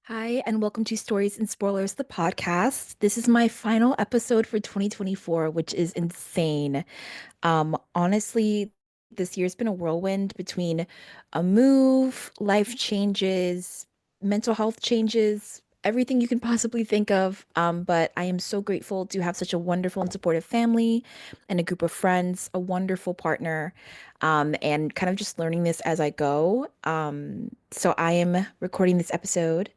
Hi, and welcome to Stories and Spoilers, the podcast. This is my final episode for 2024, which is insane. Honestly, this year's been a whirlwind between a move, life changes, mental health changes, everything you can possibly think of. But I am so grateful to have such a wonderful and supportive family and a group of friends, a wonderful partner, and kind of just learning this as I go. So I am recording this episode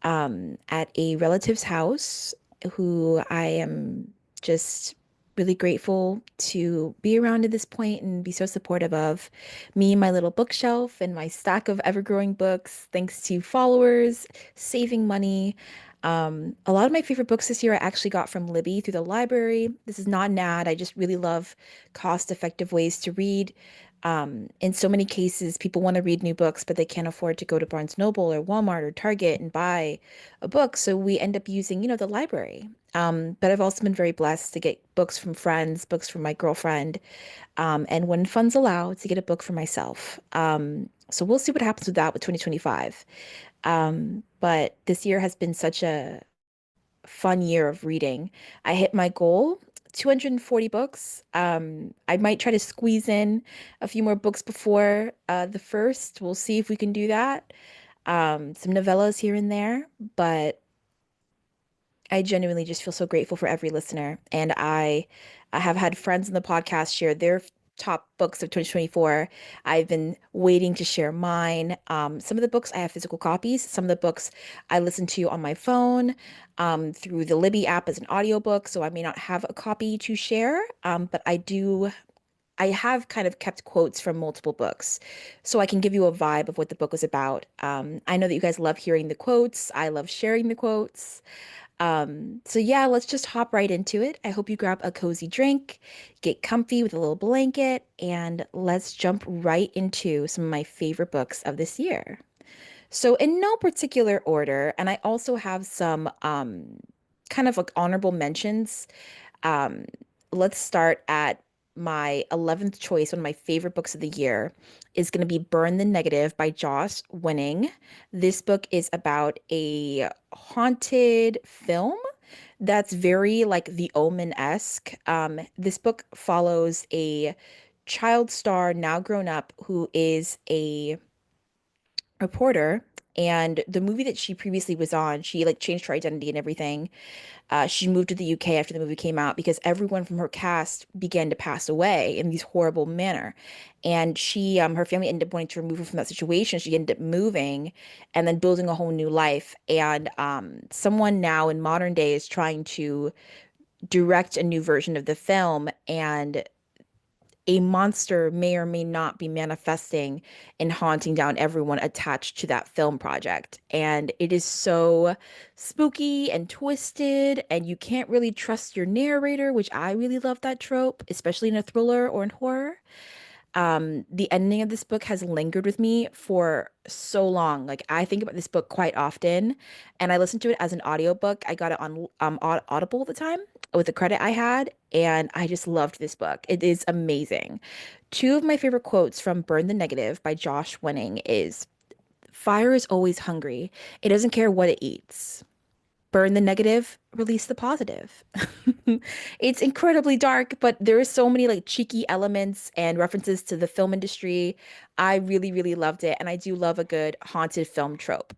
at a relative's house who I am just really grateful to be around at this point and be so supportive of me, my little bookshelf, and my stack of ever-growing books, thanks to followers, saving money. A lot of my favorite books this year I actually got from Libby through the library. This is not an ad. I just really love cost-effective ways to read. In so many cases, people want to read new books, but they can't afford to go to Barnes Noble or Walmart or Target and buy a book. So we end up using, the library. But I've also been very blessed to get books from friends, books from my girlfriend, and when funds allow, to get a book for myself. So we'll see what happens with that with 2025. But this year has been such a fun year of reading. I hit my goal, 240 books. I might try to squeeze in a few more books before the first. We'll see if we can do that. Some novellas here and there, but I genuinely just feel so grateful for every listener. And I have had friends in the podcast share their top books of 2024. I've been waiting to share mine. Some of the books I have physical copies. Some of the books I listen to on my phone through the Libby app as an audiobook. So I may not have a copy to share, but I have kind of kept quotes from multiple books, so I can give you a vibe of what the book was about. I know that you guys love hearing the quotes. I love sharing the quotes. So yeah, let's just hop right into it. I hope you grab a cozy drink, get comfy with a little blanket, and let's jump right into some of my favorite books of this year. So in no particular order, and I also have some kind of like honorable mentions. Um, let's start at my 11th choice. One of my favorite books of the year is going to be Burn the Negative by Joss Winning. This book is about a haunted film that's very like The Omen-esque. This book follows a child star, now grown up, who is a reporter. And the movie that she previously was on, she like changed her identity and everything. She moved to the UK after the movie came out because everyone from her cast began to pass away in these horrible manner. And her family ended up wanting to remove her from that situation. She ended up moving and then building a whole new life. And someone now in modern day is trying to direct a new version of the film. And a monster may or may not be manifesting and haunting down everyone attached to that film project. And it is so spooky and twisted, and you can't really trust your narrator, which I really love that trope, especially in a thriller or in horror. The ending of this book has lingered with me for so long. Like I think about this book quite often, and I listened to it as an audiobook. I got it on Audible at the time with the credit I had, and I just loved this book. It is amazing. Two of my favorite quotes from Burn the Negative by Josh Winning is fire is always hungry. It doesn't care what it eats. Burn the negative, release the positive. It's incredibly dark, but there are so many like cheeky elements and references to the film industry. I really, really loved it, and I do love a good haunted film trope.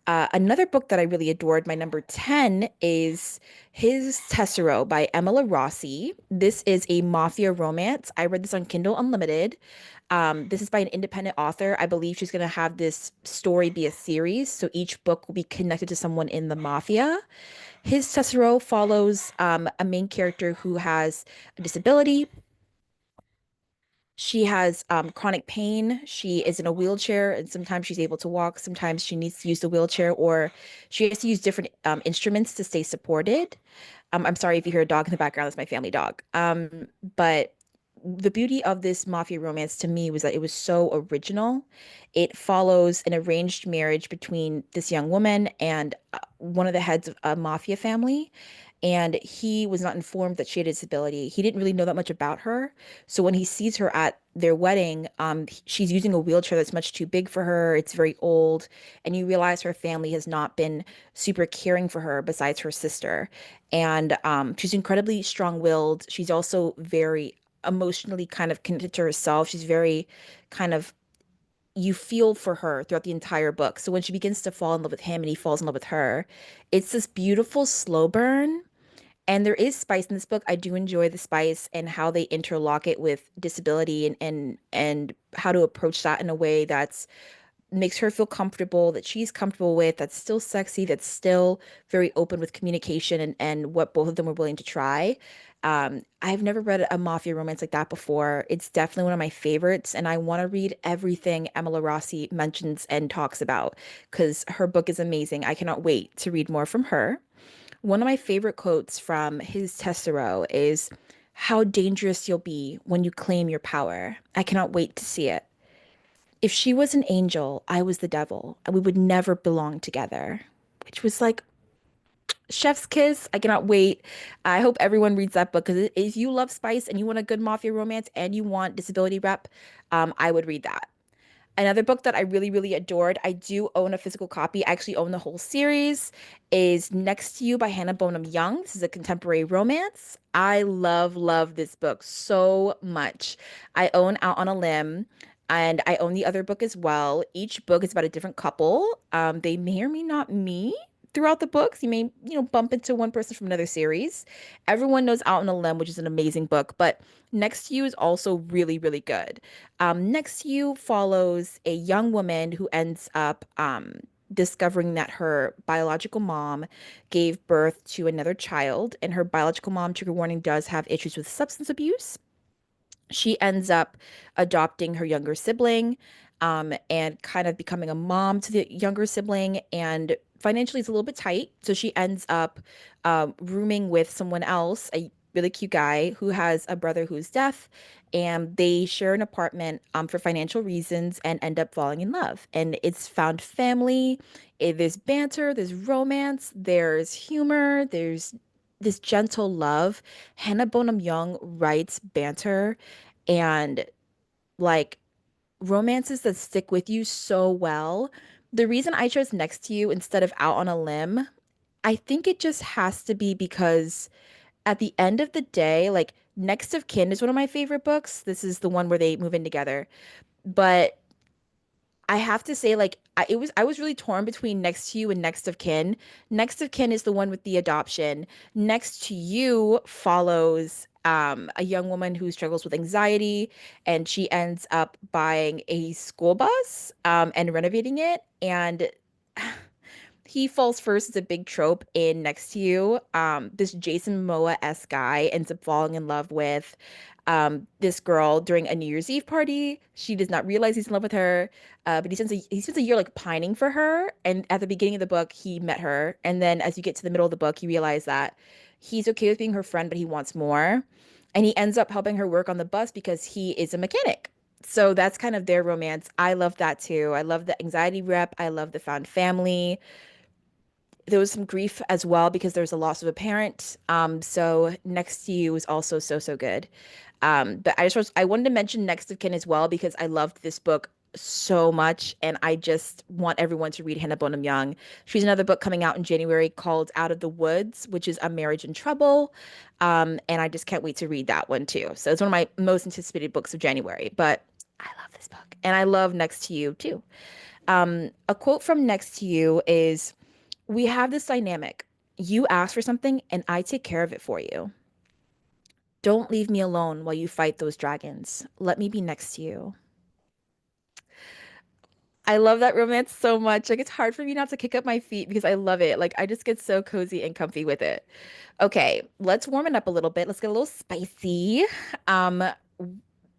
Another book that I really adored, my number 10, is His Tesoro by Emma Rossi. This is a mafia romance. I read this on Kindle Unlimited. This is by an independent author. I believe she's going to have this story be a series, so each book will be connected to someone in the mafia. His Tesoro follows a main character who has a disability. She has chronic pain. She is in a wheelchair, and sometimes she's able to walk. Sometimes she needs to use the wheelchair, or she has to use different instruments to stay supported. I'm sorry if you hear a dog in the background. That's my family dog. But the beauty of this mafia romance to me was that it was so original. It follows an arranged marriage between this young woman and one of the heads of a mafia family. and he was not informed that she had a disability. He didn't really know that much about her. So when he sees her at their wedding, she's using a wheelchair that's much too big for her. It's very old, and you realize her family has not been super caring for her besides her sister. And she's incredibly strong-willed. She's also very emotionally kind of connected to herself. She's very kind of you feel for her throughout the entire book. So when she begins to fall in love with him and he falls in love with her, it's this beautiful slow burn. And there is spice in this book. I do enjoy the spice and how they interlock it with disability and how to approach that in a way that's makes her feel comfortable, that she's comfortable with, that's still sexy, that's still very open with communication and what both of them were willing to try. I've never read a mafia romance like that before. It's definitely one of my favorites, and I want to read everything Emma Rossi mentions and talks about because her book is amazing. I cannot wait to read more from her. One of my favorite quotes from his Tessero is, "How dangerous you'll be when you claim your power. I cannot wait to see it. If she was an angel, I was the devil, and we would never belong together." Which was like chef's kiss. I cannot wait. I hope everyone reads that book because if you love spice and you want a good mafia romance and you want disability rep, I would read that. Another book that I really, really adored, I do own a physical copy, I actually own the whole series, is Next to You by Hannah Bonham Young. This is a contemporary romance. I love, love this book so much. I own Out on a Limb, and I own the other book as well. Each book is about a different couple. They may or may not meet throughout the books. You may, bump into one person from another series. Everyone knows Out on a Limb, which is an amazing book, but Next to You is also really, really good. Next to You follows a young woman who ends up discovering that her biological mom gave birth to another child, and her biological mom, trigger warning, does have issues with substance abuse. She ends up adopting her younger sibling, and kind of becoming a mom to the younger sibling. And financially, it's a little bit tight. So she ends up rooming with someone else, a really cute guy who has a brother who's deaf. And they share an apartment for financial reasons and end up falling in love. And it's found family. There's banter, there's romance, there's humor, there's this gentle love. Hannah Bonham Young writes banter and like romances that stick with you so well. The reason I chose Next to You instead of Out on a Limb, I think it just has to be because at the end of the day, like Next of Kin is one of my favorite books. This is the one where they move in together. But I have to say, like, I was really torn between Next to You and Next of Kin. Next of Kin is the one with the adoption. Next to You follows a young woman who struggles with anxiety, and she ends up buying a school bus and renovating it. And he falls first is a big trope in Next to You. This Jason Momoa-esque guy ends up falling in love with this girl during a New Year's Eve party. She does not realize he's in love with her, but he spends a year like pining for her. And at the beginning of the book, he met her, and then as you get to the middle of the book, you realize that he's okay with being her friend, but he wants more. And he ends up helping her work on the bus because he is a mechanic. So that's kind of their romance. I love that too. I love the anxiety rep. I love the found family. There was some grief as well because there's a loss of a parent. So Next to You is also so, so good. But I wanted to mention Next of Kin as well because I loved this book so much, and I just want everyone to read Hannah Bonham Young. She's another book coming out in January called Out of the Woods, which is a marriage in trouble. And I just can't wait to read that one too. So it's one of my most anticipated books of January. But I love this book, and I love Next to You too. A quote from Next to You is, "We have this dynamic. You ask for something, and I take care of it for you. Don't leave me alone while you fight those dragons. Let me be next to you." I love that romance so much. Like, it's hard for me not to kick up my feet because I love it. Like, I just get so cozy and comfy with it. Okay, let's warm it up a little bit. Let's get a little spicy. Um,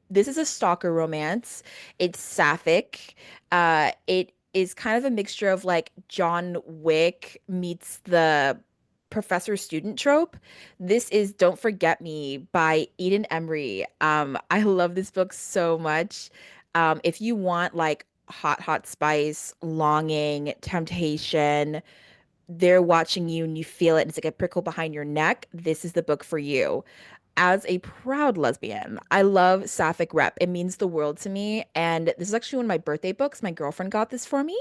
this is a stalker romance. It's sapphic. It is kind of a mixture of like John Wick meets the professor student trope. This is Don't Forget Me by Eden Emery. I love this book so much. If you want like hot, hot spice, longing, temptation, they're watching you and you feel it. It's like a prickle behind your neck. This is the book for you. As a proud lesbian, I love Sapphic Rep. It means the world to me. And this is actually one of my birthday books. My girlfriend got this for me.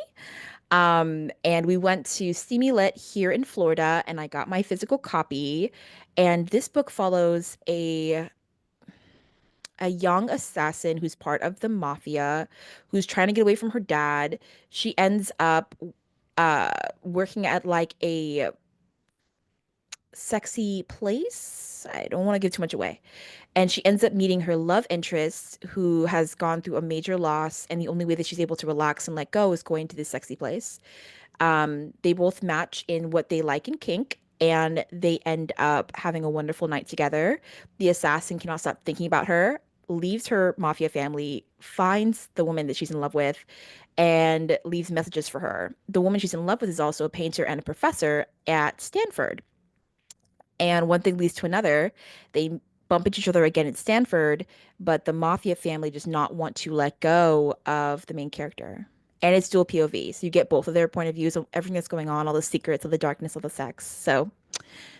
And we went to Steamy Lit here in Florida, and I got my physical copy. And this book follows a young assassin who's part of the mafia, who's trying to get away from her dad. She ends up uh working at like a sexy place. I don't want to give too much away. And she ends up meeting her love interest who has gone through a major loss, and the only way that she's able to relax and let go is going to this sexy place. They both match in what they like in kink, and they end up having a wonderful night together. The assassin cannot stop thinking about her, leaves her mafia family, finds the woman that she's in love with, and leaves messages for her. The woman she's in love with is also a painter and a professor at Stanford. And one thing leads to another. They bump into each other again at Stanford, but the mafia family does not want to let go of the main character. And it's dual POV. So you get both of their point of views of everything that's going on, all the secrets of the darkness of the sex. So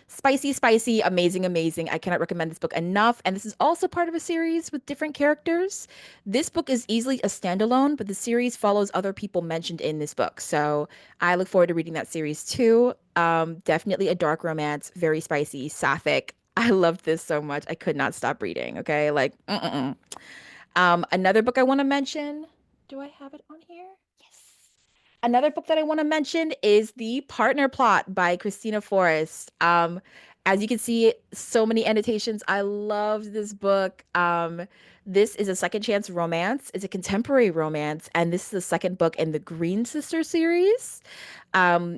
spicy, spicy, amazing, amazing. I cannot recommend this book enough. And this is also part of a series with different characters. This book is easily a standalone, but the series follows other people mentioned in this book. So I look forward to reading that series too. Definitely a dark romance, very spicy, sapphic. I loved this so much. I could not stop reading. Okay. Like, another book I want to mention. Do I have it on here? Yes. Another book that I want to mention is The Partner Plot by Christina Forrest. As you can see, so many annotations. I loved this book. This is a second chance romance. It's a contemporary romance, and this is the second book in the Green Sister series.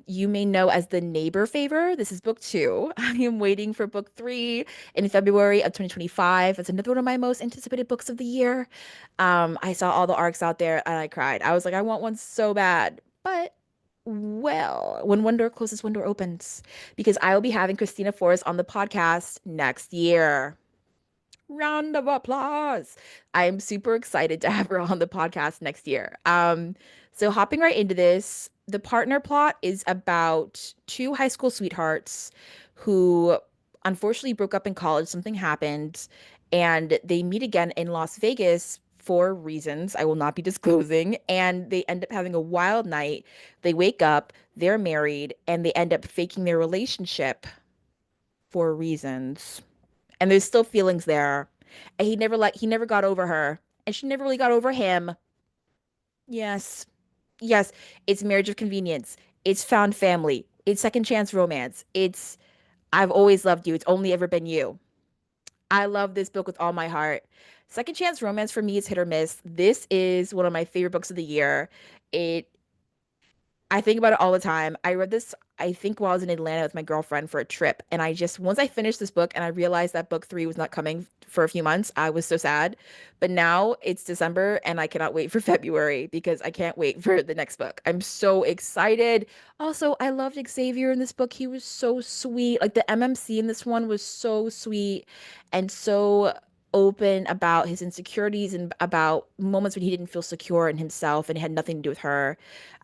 You may know as The Neighbor Favor. This is book two. I am waiting for book three in February of 2025. It's another one of my most anticipated books of the year. I saw all the arcs out there and I cried. I was like, I want one so bad. But well, when one door closes, one door opens. Because I will be having Christina Forrest on the podcast next year. Round of applause. I am super excited to have her on the podcast next year. So hopping right into this, the partner plot is about two high school sweethearts who unfortunately broke up in college. Something happened, and they meet again in Las Vegas for reasons I will not be disclosing. And they end up having a wild night. They wake up, they're married, and they end up faking their relationship for reasons, and there's still feelings there. And he never got over her, and she never really got over him. Yes. Yes, it's marriage of convenience. It's found family. It's second chance romance. It's I've always loved you. It's only ever been you. I love this book with all my heart. Second chance romance for me is hit or miss. This is one of my favorite books of the year. It I think about it all the time. I read this, I think, while I was in Atlanta with my girlfriend for a trip. And I just, once I finished this book and I realized that book three was not coming for a few months, I was so sad. But now it's December and I cannot wait for February because I can't wait for the next book. I'm so excited. Also, I loved Xavier in this book. He was so sweet. Like the MMC in this one was so sweet and so open about his insecurities and about moments when he didn't feel secure in himself and it had nothing to do with her.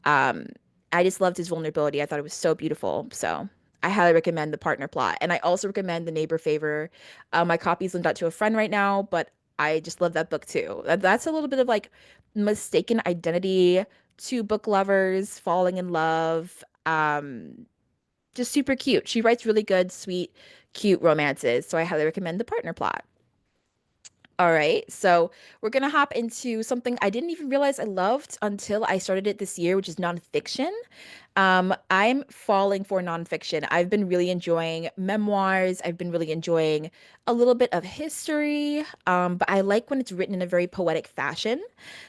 Um, I just loved his vulnerability. I thought it was so beautiful. So I highly recommend The Partner Plot. And I also recommend The Neighbor Favor. My copy's linked out to a friend right now, but I just love that book too. That's a little bit of like mistaken identity, two book lovers falling in love. Just super cute. She writes really good, sweet, cute romances. So I highly recommend The Partner Plot. All right, so we're gonna hop into something I didn't even realize I loved until I started it this year, which is nonfiction. I'm falling for nonfiction. I've been really enjoying memoirs. I've been really enjoying a little bit of history, but I like when it's written in a very poetic fashion.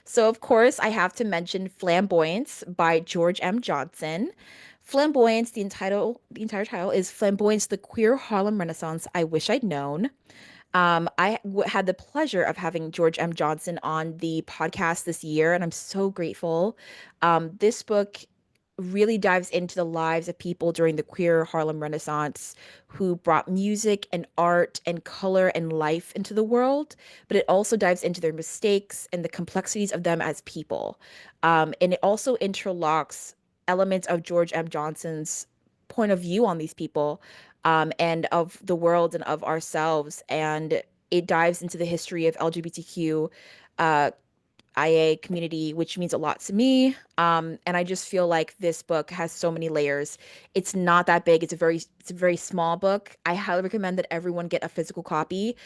So, of course, I have to mention Flamboyance by George M. Johnson. Flamboyance, the entire title is Flamboyance, the Queer Harlem Renaissance I Wish I'd Known. Had the pleasure of having George M. Johnson on the podcast this year, and I'm so grateful. This book really dives into the lives of people during the queer Harlem Renaissance who brought music and art and color and life into the world, but it also dives into their mistakes and the complexities of them as people. And it also interlocks elements of George M. Johnson's point of view on these people, and of the world and of ourselves. And it dives into the history of LGBTQ uh, IA community, which means a lot to me. And I just feel like this book has so many layers. It's not that big. It's a very small book. I highly recommend that everyone get a physical copy.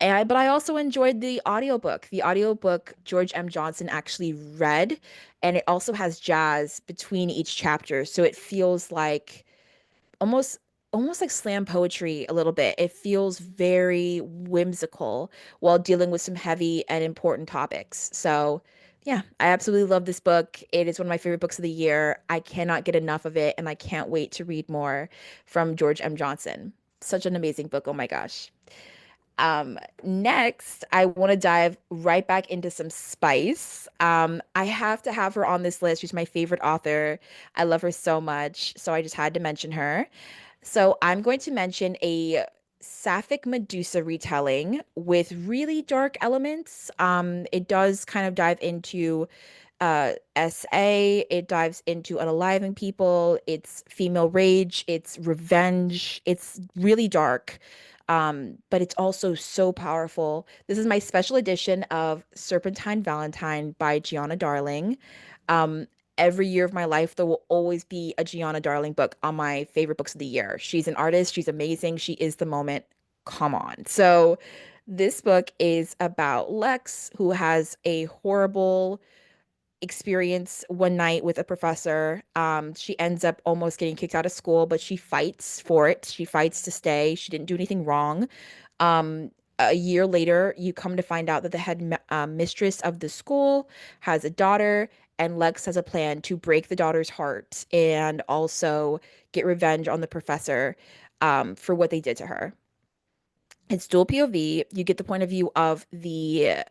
But I also enjoyed the audiobook. The audiobook George M. Johnson actually read, and it also has jazz between each chapter. So it feels like almost almost like slam poetry a little bit. It feels very whimsical while dealing with some heavy and important topics. So, yeah, I absolutely love this book. It is one of my favorite books of the year. I cannot get enough of it, and I can't wait to read more from George M. Johnson. Such an amazing book. Oh my gosh. Next, I want to dive right back into some spice. I have to have her on this list. She's my favorite author. I love her so much, so I just had to mention her. So I'm going to mention a Sapphic Medusa retelling with really dark elements. It does kind of dive into SA. It dives into unaliving people. It's female rage. It's revenge. It's really dark. But it's also so powerful. This is my special edition of Serpentine Valentine by Gianna Darling. Um, every year of my life, there will always be a Gianna Darling book on my favorite books of the year. She's an artist. She's amazing. She is the moment. Come on. So this book is about Lex, who has a horrible experience one night with a professor. She ends up almost getting kicked out of school, but she fights for it. She fights to stay. She didn't do anything wrong. A year later, you come to find out that the mistress of the school has a daughter, and Lex has a plan to break the daughter's heart and also get revenge on the professor for what they did to her. It's dual POV. You get the point of view of the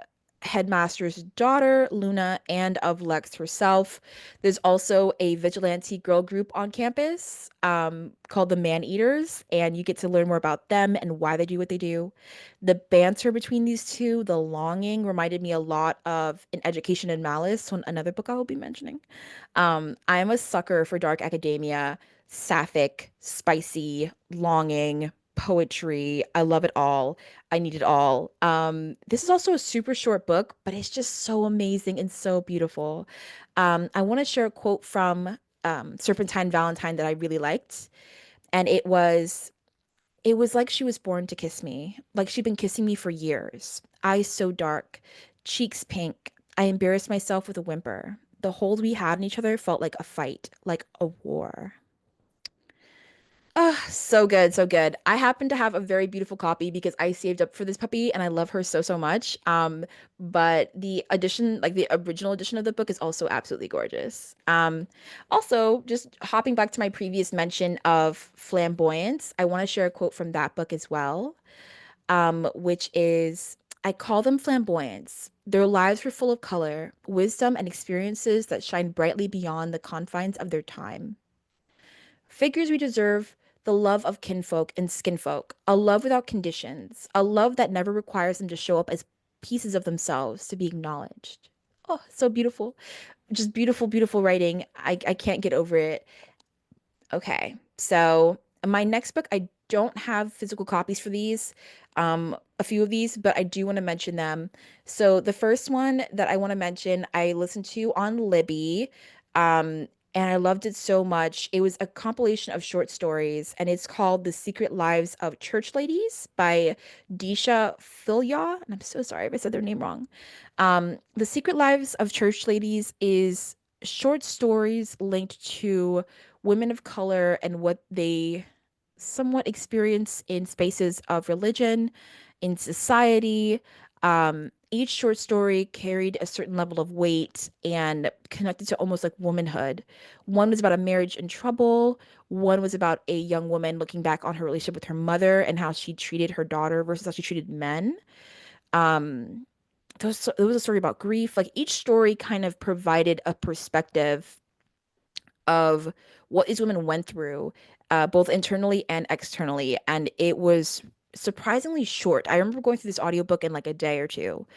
headmaster's daughter, Luna, and of Lex herself. There's also a vigilante girl group on campus called the Man Eaters, and you get to learn more about them and why they do what they do. The banter between these two, the longing, reminded me a lot of An Education in Malice, another book I will be mentioning. I am a sucker for dark academia, sapphic, spicy, longing, poetry. I love it all. I need it all. This is also a super short book, but it's just so amazing and so beautiful. I want to share a quote from Serpentine Valentine that I really liked, and it was like she was born to kiss me, like she'd been kissing me for years. Eyes so dark, cheeks pink. I embarrassed myself with a whimper. The hold we had on each other felt like a fight, like a war. Ah, so good, so good. I happen to have a very beautiful copy because I saved up for this puppy and I love her so, so much. But the edition, like the original edition of the book is also absolutely gorgeous. Also, just hopping back to my previous mention of flamboyance, I want to share a quote from that book as well, which is, I call them flamboyance. Their lives were full of color, wisdom, and experiences that shine brightly beyond the confines of their time. Figures we deserve the love of kinfolk and skinfolk, a love without conditions, a love that never requires them to show up as pieces of themselves to be acknowledged. Oh, so beautiful. Just beautiful, beautiful writing. I can't get over it. Okay. So my next book, I don't have physical copies for these, a few of these, but I do want to mention them. So the first one that I want to mention, I listened to on Libby, and I loved it so much. It was a compilation of short stories, and it's called The Secret Lives of Church Ladies by Disha Filya. And I'm so sorry if I said their name wrong. The Secret Lives of Church Ladies is short stories linked to women of color and what they somewhat experience in spaces of religion, in society. Each short story carried a certain level of weight and connected to almost like womanhood. One was about a marriage in trouble. One was about a young woman looking back on her relationship with her mother and how she treated her daughter versus how she treated men. Um, there was a story about grief. Like each story kind of provided a perspective of what these women went through, both internally and externally. And it was surprisingly short. I remember going through this audiobook in like a day or two.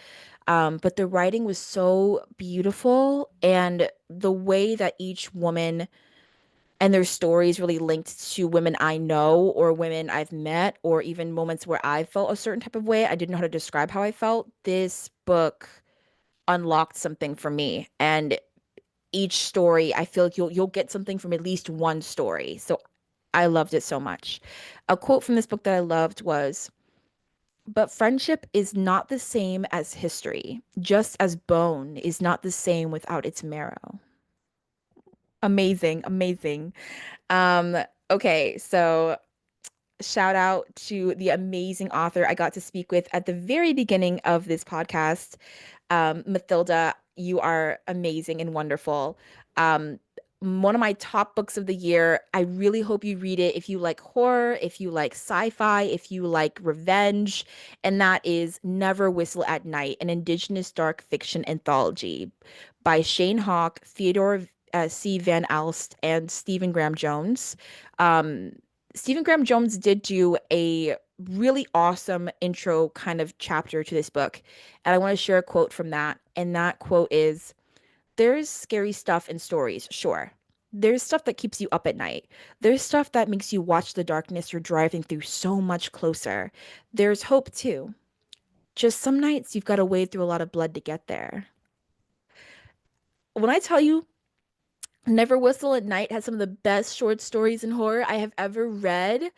But the writing was so beautiful, and the way that each woman and their stories really linked to women I know or women I've met or even moments where I felt a certain type of way. I didn't know how to describe how I felt. This book unlocked something for me. And each story, I feel like you'll get something from at least one story. So I loved it so much. A quote from this book that I loved was, "But friendship is not the same as history, just as bone is not the same without its marrow." Amazing, amazing. Um, okay, so shout out to the amazing author I got to speak with at the very beginning of this podcast. Mathilda, you are amazing and wonderful. Um, One of my top books of the year. I really hope you read it if you like horror, if you like sci-fi, if you like revenge, and that is Never Whistle at Night, an Indigenous dark fiction anthology by Shane Hawk, Theodore C. Van Alst, and Stephen Graham Jones. Um, Stephen Graham Jones did do a really awesome intro kind of chapter to this book. And I want to share a quote from that. And that quote is, "There's scary stuff in stories, sure. There's stuff that keeps you up at night. There's stuff that makes you watch the darkness you're driving through so much closer. There's hope too. Just some nights you've got to wade through a lot of blood to get there." When I tell you, Never Whistle at Night has some of the best short stories in horror I have ever read.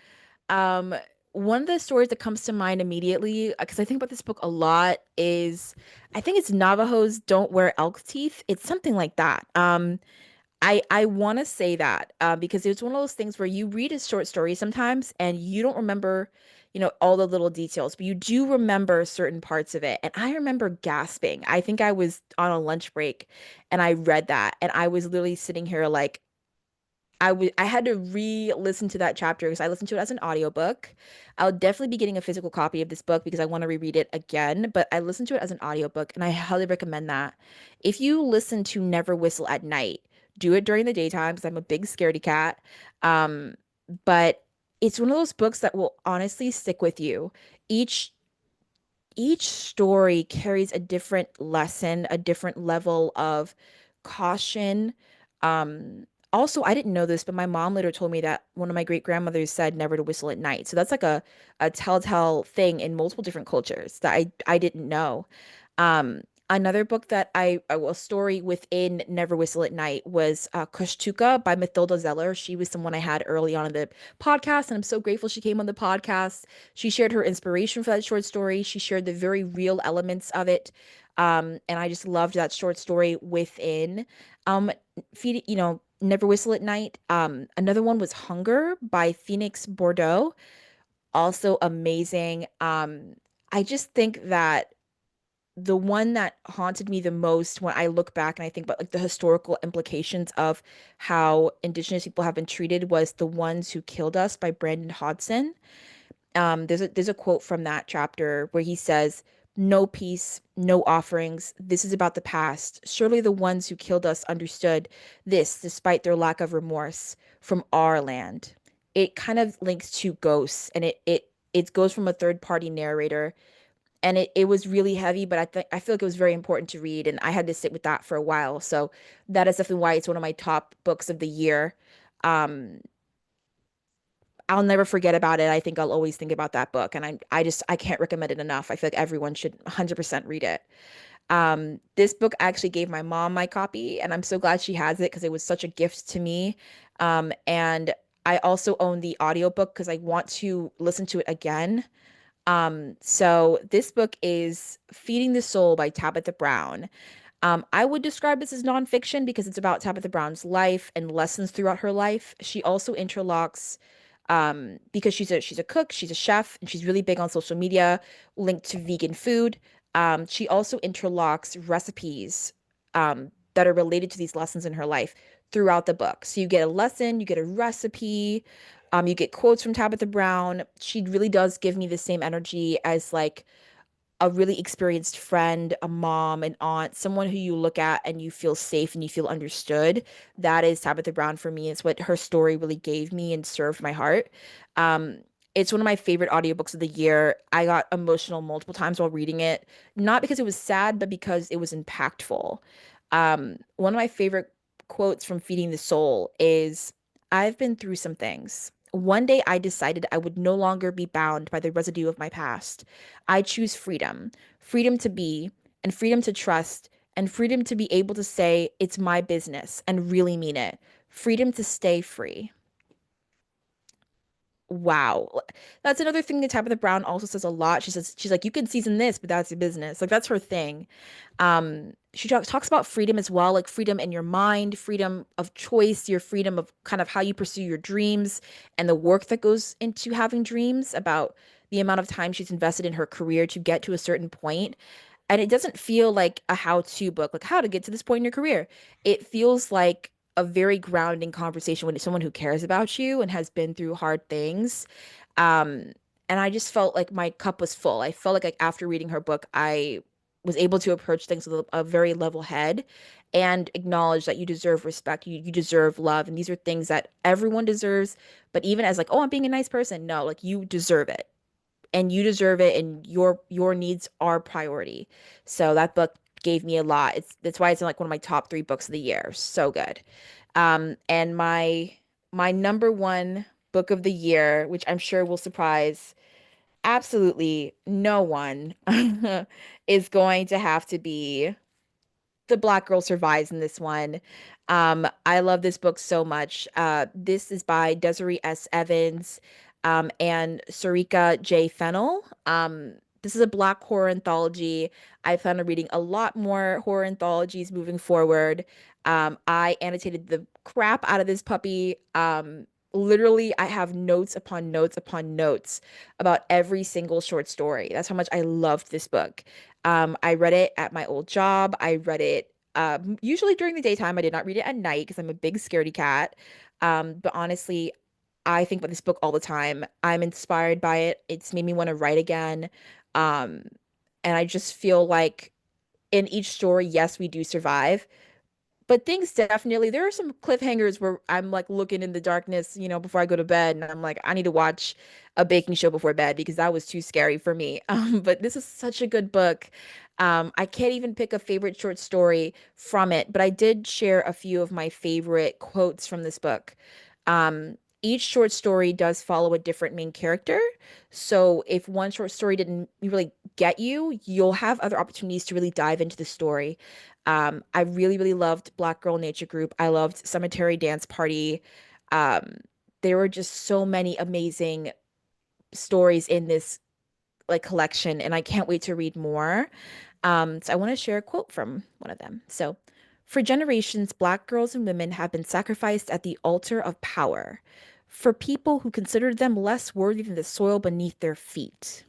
Um, One of the stories that comes to mind immediately, because I think about this book a lot, is I think it's Navajos Don't Wear Elk Teeth. It's something like that. I want to say that because it's one of those things where you read a short story sometimes and you don't remember, all the little details, but you do remember certain parts of it. And I remember gasping. I think I was on a lunch break and I read that, and I was literally sitting here like, I had to re-listen to that chapter because I listened to it as an audiobook. I'll definitely be getting a physical copy of this book because I want to reread it again, but I listened to it as an audiobook and I highly recommend that. If you listen to Never Whistle at Night, do it during the daytime because I'm a big scaredy cat. Um, but it's one of those books that will honestly stick with you. Each each story carries a different lesson, a different level of caution. Also, I didn't know this, but my mom later told me that one of my great grandmothers said never to whistle at night. So that's like a telltale thing in multiple different cultures that I didn't know. Another book that a story within Never Whistle at Night was Kushtuka by Mathilda Zeller. She was someone I had early on in the podcast, and I'm so grateful she came on the podcast. She shared her inspiration for that short story. She shared the very real elements of it. And I just loved that short story within. Um, Never Whistle at Night. Another one was Hunger by Phoenix Bordeaux. Also amazing. I just think that the one that haunted me the most when I look back and I think about like the historical implications of how Indigenous people have been treated was The Ones Who Killed Us by Brandon Hodson. There's a quote from that chapter where he says, "No peace, no offerings. This is about the past. Surely the ones who killed us understood this despite their lack of remorse from our land." It kind of links to ghosts, and it goes from a third party narrator, and it was really heavy, but I feel like it was very important to read, and I had to sit with that for a while. So that is definitely why it's one of my top books of the year. Um, I'll never forget about it. I think I'll always think about that book, and I can't recommend it enough. I feel like everyone should 100% read it. This book actually gave my mom my copy, and I'm so glad she has it because it was such a gift to me. And I also own the audiobook because I want to listen to it again. So this book is Feeding the Soul by Tabitha Brown. I would describe this as nonfiction because it's about Tabitha Brown's life and lessons throughout her life. She also interlocks, because she's a cook, she's a chef, and she's really big on social media, linked to vegan food. She also interlocks recipes that are related to these lessons in her life throughout the book. So you get a lesson, you get a recipe, you get quotes from Tabitha Brown. She really does give me the same energy as like a really experienced friend, a mom, an aunt, someone who you look at and you feel safe and you feel understood. That is Tabitha Brown for me. It's what her story really gave me and served my heart. Um, it's one of my favorite audiobooks of the year. I got emotional multiple times while reading it, not because it was sad, but because it was impactful. One of my favorite quotes from Feeding the Soul is, I've been through some things. One day I decided I would no longer be bound by the residue of my past. I choose freedom, freedom to be, and freedom to trust, and freedom to be able to say it's my business and really mean it. Freedom to stay free. Wow. That's another thing that Tabitha Brown also says a lot. She says, she's like, you can season this, but that's your business. Like that's her thing. She talks about freedom as well, like freedom in your mind, freedom of choice, your freedom of kind of how you pursue your dreams and the work that goes into having dreams, about the amount of time she's invested in her career to get to a certain point. And it doesn't feel like a how-to book, like how to get to this point in your career. It feels like a very grounding conversation with someone who cares about you and has been through hard things. Um, and I just felt like my cup was full. I felt like after reading her book, I was able to approach things with a very level head and acknowledge that you deserve respect, you deserve love, and these are things that everyone deserves. But even as like, oh, I'm being a nice person, no, like you deserve it, and you deserve it, and your needs are priority. So that book gave me a lot. It's that's why it's in like one of my top three books of the year. So good. And my number one book of the year, which I'm sure will surprise absolutely no one, is going to have to be The Black Girl Survives in this one. I love this book so much. This is by Desiree S. Evans, and Sarika J. Fennell. This is a Black horror anthology. I plan on reading a lot more horror anthologies moving forward. I annotated the crap out of this puppy. Literally, I have notes upon notes upon notes about every single short story. That's how much I loved this book. I read it at my old job. I read it usually during the daytime. I did not read it at night because I'm a big scaredy cat. But honestly, I think about this book all the time. I'm inspired by it. It's made me want to write again. Um, and I just feel like in each story, yes, we do survive, but things definitely, there are some cliffhangers where I'm like looking in the darkness, before I go to bed, and I'm like, I need to watch a baking show before bed because that was too scary for me. But this is such a good book. I can't even pick a favorite short story from it, but I did share a few of my favorite quotes from this book. Each short story does follow a different main character. So if one short story didn't really get you, you'll have other opportunities to really dive into the story. I really, really loved Black Girl Nature Group. I loved Cemetery Dance Party. Um, there were just so many amazing stories in this like collection, and I can't wait to read more. So I want to share a quote from one of them. So, for generations, Black girls and women have been sacrificed at the altar of power for people who considered them less worthy than the soil beneath their feet.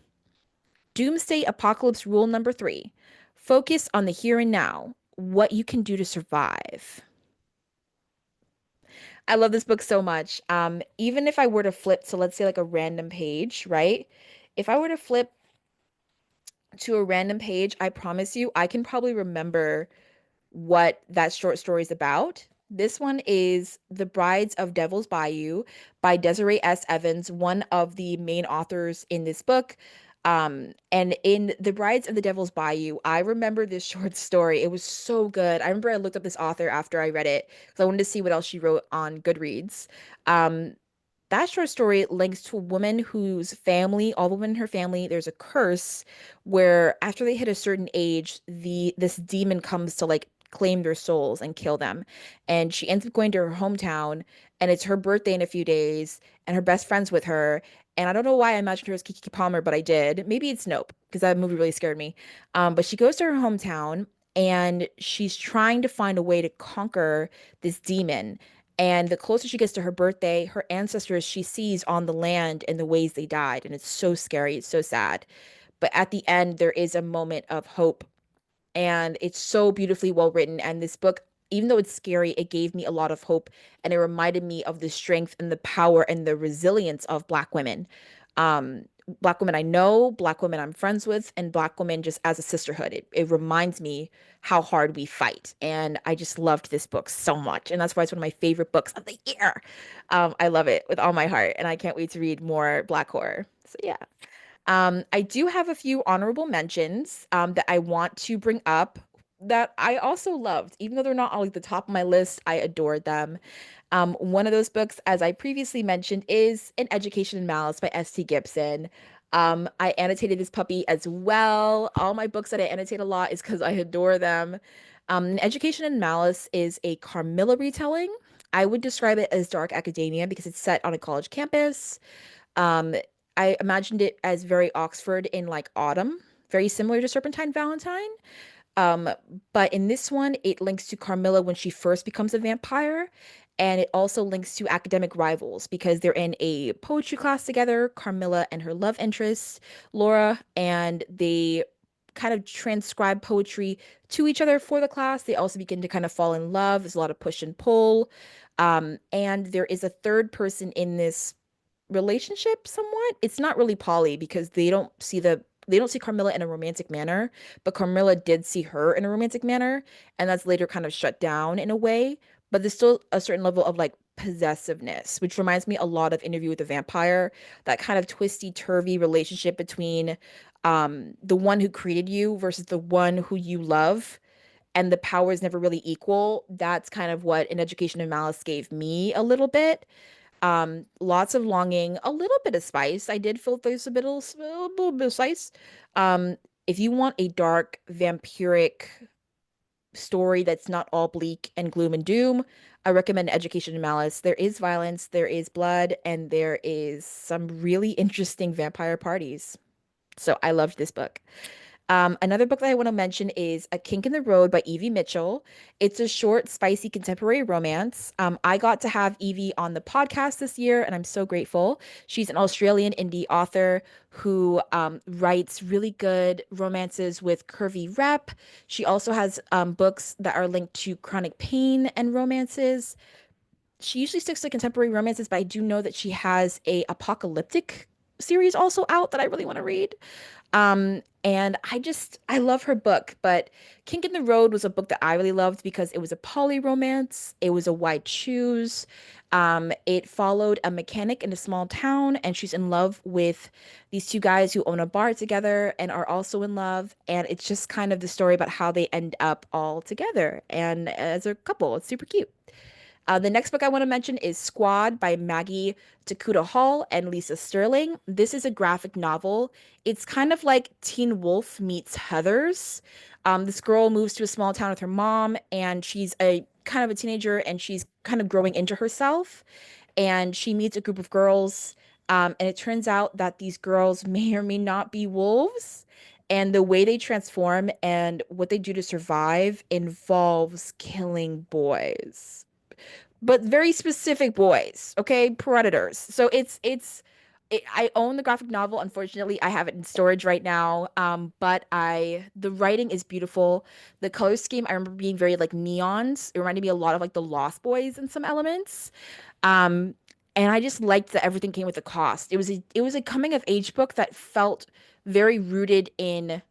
Doomsday Apocalypse Rule number three: focus on the here and now, what you can do to survive. I love this book so much. Even if I were to flip to, let's say, like a random page, right? If I were to flip to a random page, I promise you, I can probably remember what that short story is about. This one is The Brides of Devil's Bayou by Desiree S. Evans, one of the main authors in this book. And in The Brides of the Devil's Bayou, I remember this short story. It was so good. I remember I looked up this author after I read it because I wanted to see what else she wrote on Goodreads. Um, that short story links to a woman whose family, all the women in her family, there's a curse where after they hit a certain age, this demon comes to like claim their souls and kill them. And she ends up going to her hometown, and it's her birthday in a few days, and her best friend's with her. And I don't know why I imagined her as Kiki Palmer, but I did. Maybe it's Nope, because that movie really scared me. But she goes to her hometown, and she's trying to find a way to conquer this demon. And the closer she gets to her birthday, her ancestors she sees on the land and the ways they died. And it's so scary. It's so sad. But at the end, there is a moment of hope, and it's so beautifully well written. And this book, even though it's scary, it gave me a lot of hope, and it reminded me of the strength and the power and the resilience of Black women. Um, Black women I know, Black women I'm friends with, and Black women just as a sisterhood. It reminds me how hard we fight. And I just loved this book so much. And that's why it's one of my favorite books of the year. I love it with all my heart, and I can't wait to read more Black horror. So yeah. I do have a few honorable mentions that I want to bring up that I also loved, even though they're not all at the top of my list. I adored them. One of those books, as I previously mentioned, is An Education in Malice by S.T. Gibson. I annotated this puppy as well. All my books that I annotate a lot is because I adore them. An Education in Malice is a Carmilla retelling. I would describe it as dark academia because it's set on a college campus. Um, I imagined it as very Oxford in like autumn, very similar to Serpentine Valentine. Um, but in this one, it links to Carmilla when she first becomes a vampire, and it also links to academic rivals because they're in a poetry class together, Carmilla and her love interest, Laura, and they kind of transcribe poetry to each other for the class. They also begin to kind of fall in love. There's a lot of push and pull. And there is a third person in this relationship somewhat. It's not really poly because they don't see Carmilla in a romantic manner, but Carmilla did see her in a romantic manner, and that's later kind of shut down in a way. But there's still a certain level of like possessiveness, which reminds me a lot of Interview with the Vampire, that kind of twisty, turvy relationship between the one who created you versus the one who you love. And the power is never really equal. That's kind of what An Education in Malice gave me a little bit. Lots of longing, a little bit of spice. I did feel there's a little bit of spice. Um, if you want a dark, vampiric story that's not all bleak and gloom and doom, I recommend Education in Malice. There is violence, there is blood, and there is some really interesting vampire parties. So I loved this book. Another book that I want to mention is A Kink in the Road by Evie Mitchell. It's a short, spicy contemporary romance. I got to have Evie on the podcast this year, and I'm so grateful. She's an Australian indie author who writes really good romances with curvy rep. She also has books that are linked to chronic pain and romances. She usually sticks to contemporary romances, but I do know that she has a apocalyptic series also out that I really want to read. And I love her book, but Kink in the Road was a book that I really loved because it was a poly romance. It was a wide choose. It followed a mechanic in a small town, and she's in love with these two guys who own a bar together and are also in love. And it's just kind of the story about how they end up all together and as a couple. It's super cute. The next book I want to mention is Squad by Maggie Takuta Hall and Lisa Sterling. This is a graphic novel. It's kind of like Teen Wolf meets Heathers. This girl moves to a small town with her mom, and she's a kind of a teenager, and she's kind of growing into herself. And she meets a group of girls, and it turns out that these girls may or may not be wolves. And the way they transform and what they do to survive involves killing boys, but very specific boys, okay? Predators. So I own the graphic novel. Unfortunately, I have it in storage right now. But the writing is beautiful. The color scheme, I remember being very like neons. It reminded me a lot of like the Lost Boys in some elements. Um, and I just liked that everything came with a cost. It was a coming of age book that felt very rooted in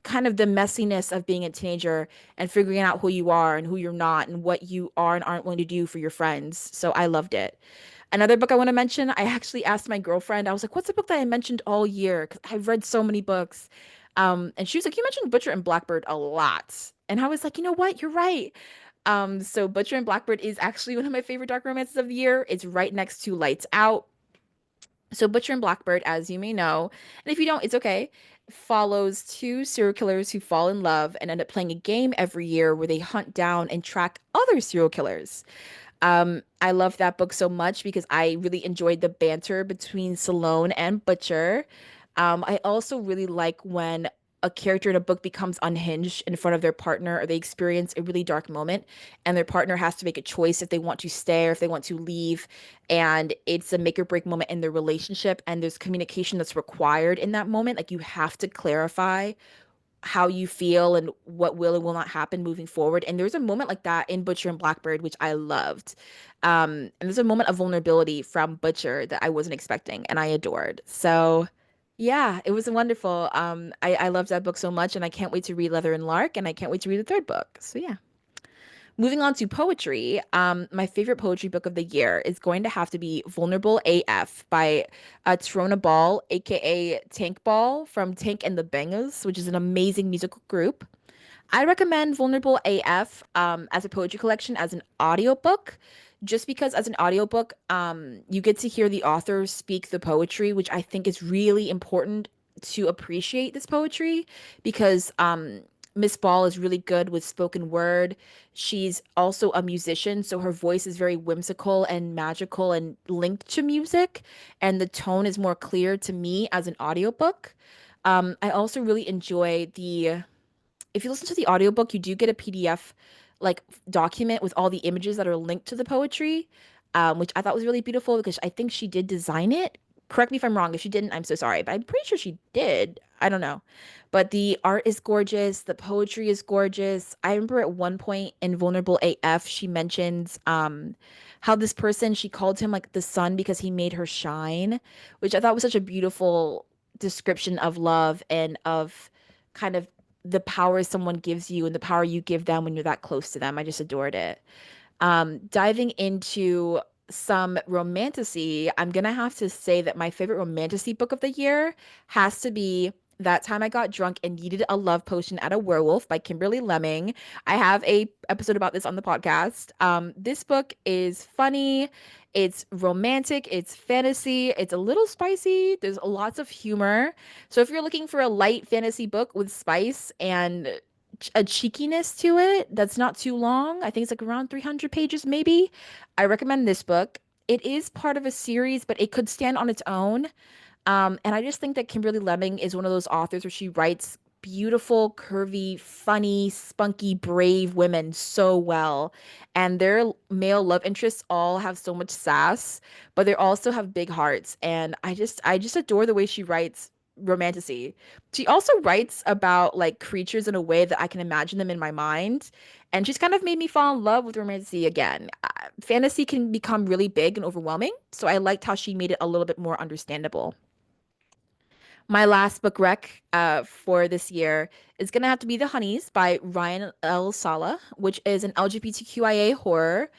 kind of the messiness of being a teenager and figuring out who you are and who you're not and what you are and aren't willing to do for your friends. So I loved it. Another book I want to mention, I actually asked my girlfriend, I was like, what's the book that I mentioned all year? Because I've read so many books. And she was like, you mentioned Butcher and Blackbird a lot. And I was like, you know what? You're right. So Butcher and Blackbird is actually one of my favorite dark romances of the year. It's right next to Lights Out. So Butcher and Blackbird, as you may know, and if you don't, it's okay, follows two serial killers who fall in love and end up playing a game every year where they hunt down and track other serial killers. I love that book so much because I really enjoyed the banter between Salone and Butcher. I also really like when a character in a book becomes unhinged in front of their partner or they experience a really dark moment and their partner has to make a choice if they want to stay or if they want to leave. And it's a make or break moment in their relationship and there's communication that's required in that moment. Like you have to clarify how you feel and what will and will not happen moving forward. And there's a moment like that in Butcher and Blackbird, which I loved. And there's a moment of vulnerability from Butcher that I wasn't expecting and I adored. So yeah, it was wonderful. I loved that book so much and I can't wait to read Leather and Lark and I can't wait to read the third book. So yeah. Moving on to poetry, my favorite poetry book of the year is going to have to be Vulnerable AF by Trona Ball, aka Tank Ball from Tank and the Bangers, which is an amazing musical group. I recommend Vulnerable AF as a poetry collection as an audiobook just because as an audiobook, you get to hear the author speak the poetry, which I think is really important to appreciate this poetry because Miss Ball is really good with spoken word. She's also a musician, so her voice is very whimsical and magical and linked to music, and the tone is more clear to me as an audiobook. I also really enjoy the if you listen to the audiobook, you do get a PDF like document with all the images that are linked to the poetry, which I thought was really beautiful because I think she did design it. Correct me if I'm wrong. If she didn't, I'm so sorry, but I'm pretty sure she did. I don't know. But the art is gorgeous. The poetry is gorgeous. I remember at one point in Vulnerable AF, she mentions how this person, she called him like the sun because he made her shine, which I thought was such a beautiful description of love and of kind of the power someone gives you and the power you give them when you're that close to them. I just adored it. Diving into some romantasy, I'm gonna have to say that my favorite romantasy book of the year has to be That Time I Got Drunk and Needed a Love Potion at a Werewolf by Kimberly Lemming. I have a episode about this on the podcast. This book is funny, it's romantic, it's fantasy, it's a little spicy, there's lots of humor. So if you're looking for a light fantasy book with spice and a cheekiness to it that's not too long. I think it's like around 300 pages, maybe. I recommend this book. It is part of a series, but it could stand on its own. And I just think that Kimberly Lemming is one of those authors where she writes beautiful, curvy, funny, spunky, brave women so well. And their male love interests all have so much sass, but they also have big hearts. And I just adore the way she writes romantasy. She also writes about like creatures in a way that I can imagine them in my mind. And she's kind of made me fall in love with romantasy again. Fantasy can become really big and overwhelming, so I liked how she made it a little bit more understandable. My last book rec for this year is going to have to be The Honeys by Ryan L. Sala, which is an LGBTQIA horror.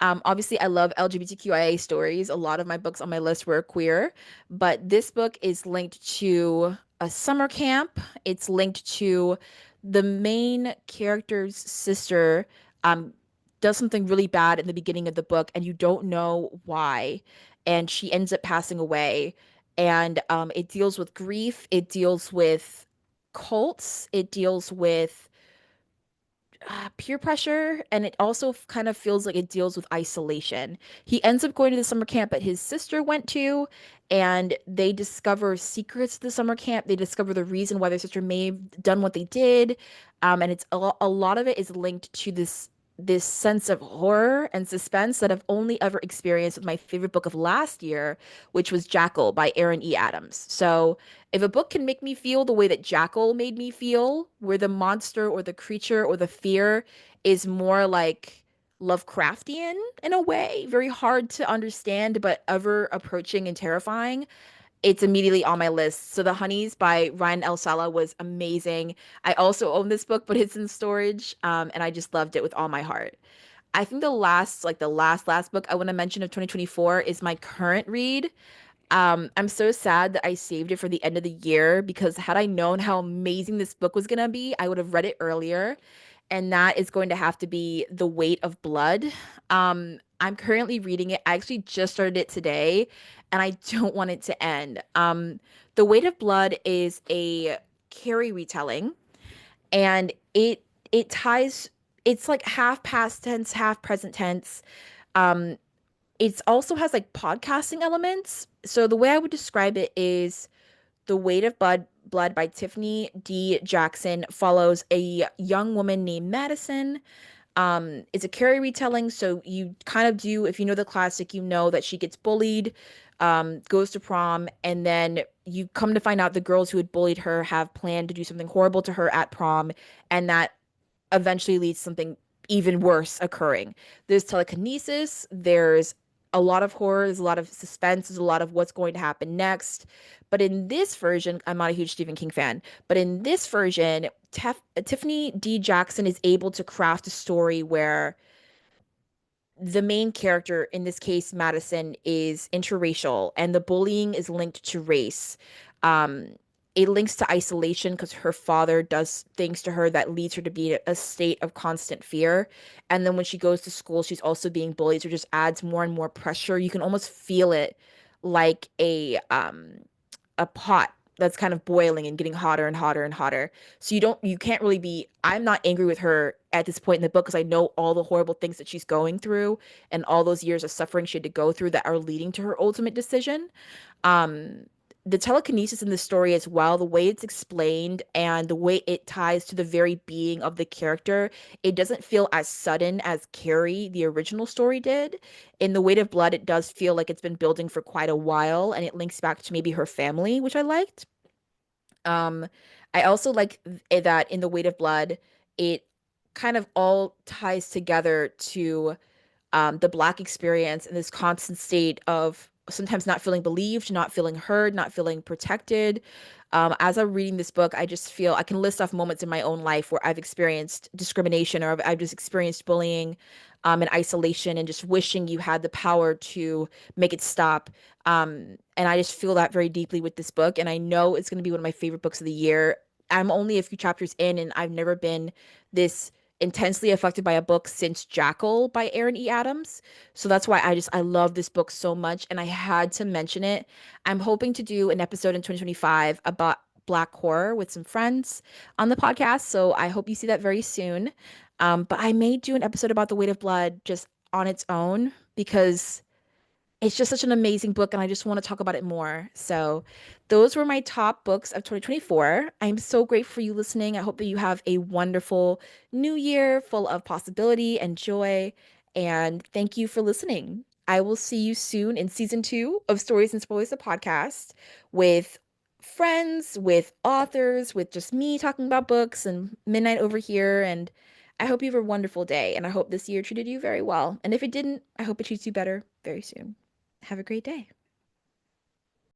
Obviously, I love LGBTQIA stories. A lot of my books on my list were queer, but this book is linked to a summer camp. It's linked to the main character's sister, um, does something really bad in the beginning of the book, and you don't know why. And she ends up passing away. And it deals with grief, it deals with cults, it deals with peer pressure, and it also kind of feels like it deals with isolation. He ends up going to the summer camp that his sister went to, and they discover secrets of the summer camp. They discover the reason why their sister may have done what they did, and it's a lot of it is linked to this sense of horror and suspense that I've only ever experienced with my favorite book of last year, which was Jackal by Aaron E. Adams. So if a book can make me feel the way that Jackal made me feel, where the monster or the creature or the fear is more like Lovecraftian in a way, very hard to understand, but ever approaching and terrifying, it's immediately on my list. So The Honeys by Ryan L. Sala was amazing. I also own this book, but it's in storage, and I just loved it with all my heart. I think the last book I want to mention of 2024 is my current read. I'm so sad that I saved it for the end of the year because had I known how amazing this book was gonna be, I would have read it earlier. And that is going to have to be The Weight of Blood. I'm currently reading it. I actually just started it today, and I don't want it to end. The Weight of Blood is a Carrie retelling, and it ties. It's like half past tense, half present tense. Um, it also has like podcasting elements. So the way I would describe it is The Weight of Blood by Tiffany D. Jackson follows a young woman named Madison. It's a Carrie retelling, so you kind of do, if you know the classic, you know that she gets bullied, goes to prom, and then you come to find out the girls who had bullied her have planned to do something horrible to her at prom, and that eventually leads to something even worse occurring. There's telekinesis, there's a lot of horror, there's a lot of suspense, there's a lot of what's going to happen next. But in this version, I'm not a huge Stephen King fan, but in this version, Tiffany D. Jackson is able to craft a story where the main character, in this case, Madison, is interracial and the bullying is linked to race. Um, it links to isolation because her father does things to her that leads her to be in a state of constant fear. And then when she goes to school, she's also being bullied, so it just adds more and more pressure. You can almost feel it like a pot that's kind of boiling and getting hotter and hotter and hotter. So you can't really be, I'm not angry with her at this point in the book because I know all the horrible things that she's going through and all those years of suffering she had to go through that are leading to her ultimate decision. Um, the telekinesis in the story as well, the way it's explained and the way it ties to the very being of the character, it doesn't feel as sudden as Carrie, the original story, did. In The Weight of Blood, it does feel like it's been building for quite a while, and it links back to maybe her family, which I liked. Um, I also like that in The Weight of Blood, it kind of all ties together to the Black experience in this constant state of sometimes not feeling believed, not feeling heard, not feeling protected. As I'm reading this book, I just feel I can list off moments in my own life where I've experienced discrimination or I've just experienced bullying, and isolation, and just wishing you had the power to make it stop. And I just feel that very deeply with this book, and I know it's going to be one of my favorite books of the year. I'm only a few chapters in, and I've never been this intensely affected by a book since Jackal by Aaron E. Adams. So that's why I love this book so much and I had to mention it. I'm hoping to do an episode in 2025 about Black horror with some friends on the podcast. So I hope you see that very soon. But I may do an episode about The Weight of Blood just on its own because it's just such an amazing book and I just want to talk about it more. So, those were my top books of 2024. I'm so grateful for you listening. I hope that you have a wonderful new year full of possibility and joy. And thank you for listening. I will see you soon in season 2 of Stories and Spoilers, the podcast, with friends, with authors, with just me talking about books and midnight over here. And I hope you have a wonderful day. And I hope this year treated you very well. And if it didn't, I hope it treats you better very soon. Have a great day.